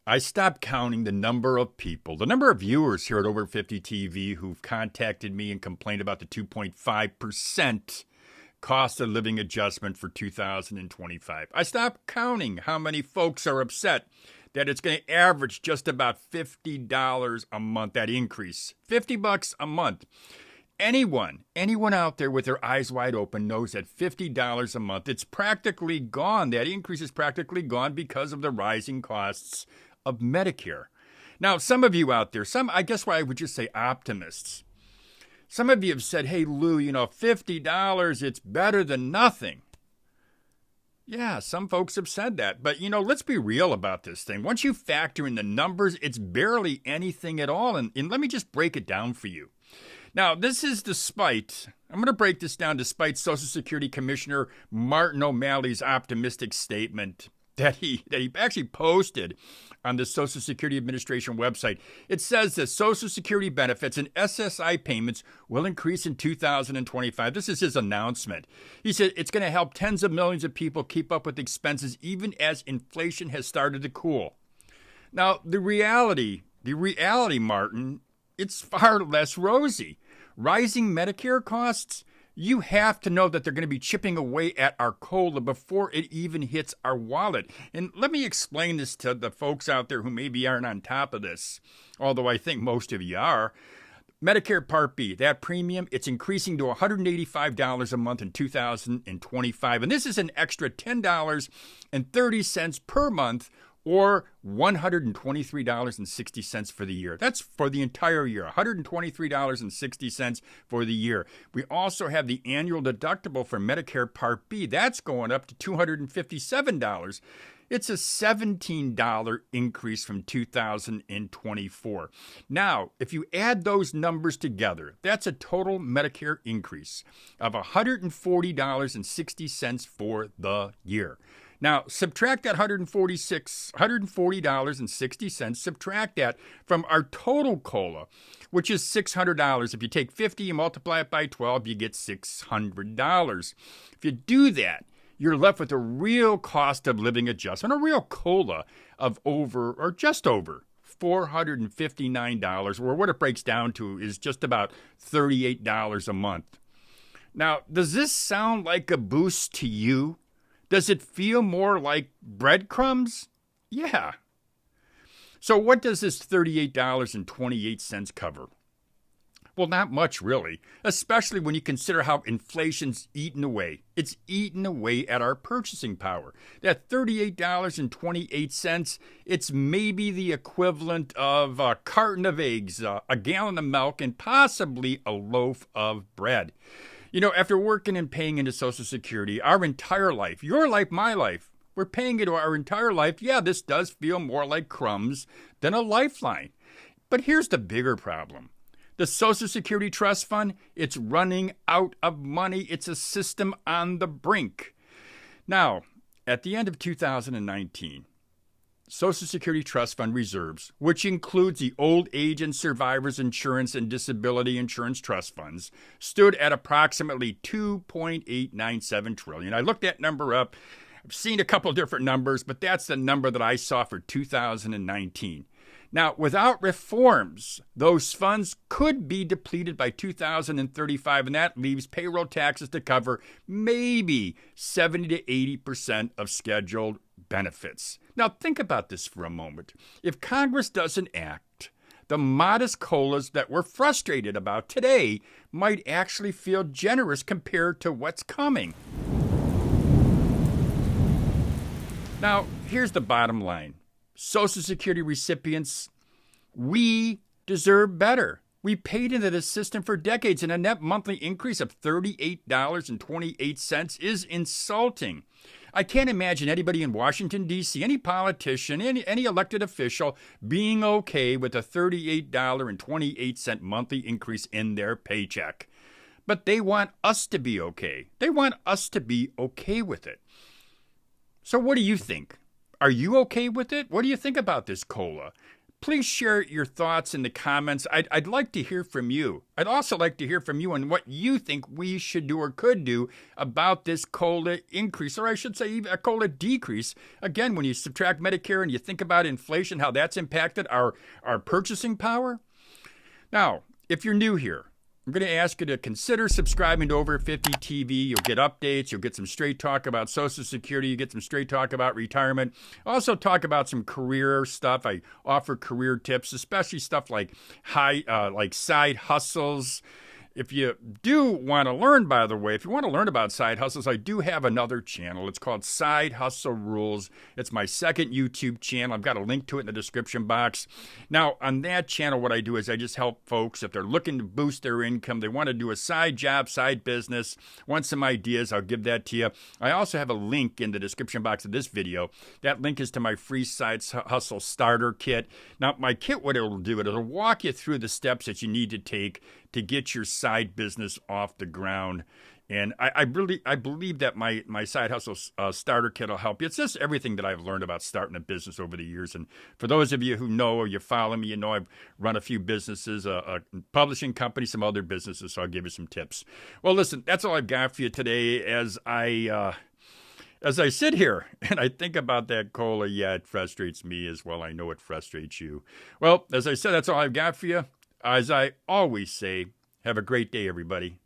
I stopped counting the number of people, the number of viewers here at Over 50 TV who've contacted me and complained about the 2.5% cost of living adjustment for 2025. I stopped counting how many folks are upset that it's going to average just about $50 a month, that increase. $50 a month. Anyone out there with their eyes wide open knows that $50 a month, it's practically gone. That increase is practically gone because of the rising costs of Medicare. Now, some of you out there, I guess why I would just say optimists, some of you have said, hey, Lou, $50, it's better than nothing. Yeah, some folks have said that. But, let's be real about this thing. Once you factor in the numbers, it's barely anything at all. And let me just break it down for you. Now, this is I'm going to break this down despite Social Security Commissioner Martin O'Malley's optimistic statement that he actually posted on the Social Security Administration website. It says that Social Security benefits and SSI payments will increase in 2025. This is his announcement. He said it's going to help tens of millions of people keep up with expenses even as inflation has started to cool. Now, the reality, Martin, it's far less rosy. Rising Medicare costs, you have to know that they're going to be chipping away at our COLA before it even hits our wallet. And let me explain this to the folks out there who maybe aren't on top of this, although I think most of you are. Medicare Part B, that premium, it's increasing to $185 a month in 2025. And this is an extra $10.30 per month, or $123.60 for the year. That's for the entire year, $123.60 for the year. We also have the annual deductible for Medicare Part B. That's going up to $257. It's a $17 increase from 2024. Now, if you add those numbers together, that's a total Medicare increase of $140.60 for the year. Now, subtract that $140.60, subtract that from our total COLA, which is $600. If you take 50 and multiply it by 12, you get $600. If you do that, you're left with a real cost of living adjustment, a real COLA of just over $459, or what it breaks down to is just about $38 a month. Now, does this sound like a boost to you? Does it feel more like breadcrumbs? Yeah. So what does this $38.28 cover? Well, not much, really, especially when you consider how inflation's eaten away. It's eaten away at our purchasing power. That $38.28, it's maybe the equivalent of a carton of eggs, a gallon of milk, and possibly a loaf of bread. After working and paying into Social Security our entire life, your life, my life, we're paying into our entire life. Yeah, this does feel more like crumbs than a lifeline. But here's the bigger problem. The Social Security Trust Fund, it's running out of money. It's a system on the brink. Now, at the end of 2019, Social Security Trust Fund reserves, which includes the Old Age and Survivors Insurance and Disability Insurance Trust Funds, stood at approximately $2.897 trillion. I looked that number up. I've seen a couple different numbers, but that's the number that I saw for 2019. Now, without reforms, those funds could be depleted by 2035, and that leaves payroll taxes to cover maybe 70 to 80% of scheduled benefits. Now, think about this for a moment. If Congress doesn't act, the modest COLAs that we're frustrated about today might actually feel generous compared to what's coming. Now, here's the bottom line. Social Security recipients, we deserve better. We paid into this system for decades, and a net monthly increase of $38.28 is insulting. I can't imagine anybody in Washington, D.C., any politician, any elected official being okay with a $38.28 monthly increase in their paycheck. But they want us to be okay. They want us to be okay with it. So what do you think? Are you okay with it? What do you think about this COLA? please share your thoughts in the comments. I'd like to hear from you. I'd also like to hear from you on what you think we should do or could do about this COLA increase, or I should say even a COLA decrease. Again, when you subtract Medicare and you think about inflation, how that's impacted our purchasing power. Now, if you're new here, I'm going to ask you to consider subscribing to Over 50 TV. You'll get updates. You'll get some straight talk about Social Security. You get some straight talk about retirement. Also talk about some career stuff. I offer career tips, especially stuff like side hustles. If you do want to learn, by the way, if you want to learn about side hustles, I do have another channel. It's called Side Hustle Rules. It's my second YouTube channel. I've got a link to it in the description box. Now, on that channel, what I do is I just help folks, if they're looking to boost their income, they want to do a side job, side business, want some ideas, I'll give that to you. I also have a link in the description box of this video. That link is to my free Side Hustle Starter Kit. Now, my kit, what it'll do, it'll walk you through the steps that you need to take to get your side business off the ground. And I believe that my Side Hustle Starter Kit will help you. It's just everything that I've learned about starting a business over the years. And for those of you who know or you follow me, you know I've run a few businesses, a publishing company, some other businesses, so I'll give you some tips. Well, listen, that's all I've got for you today. As I sit here and I think about that COLA, yeah, it frustrates me as well. I know it frustrates you. Well, as I said, that's all I've got for you. As I always say, have a great day, everybody.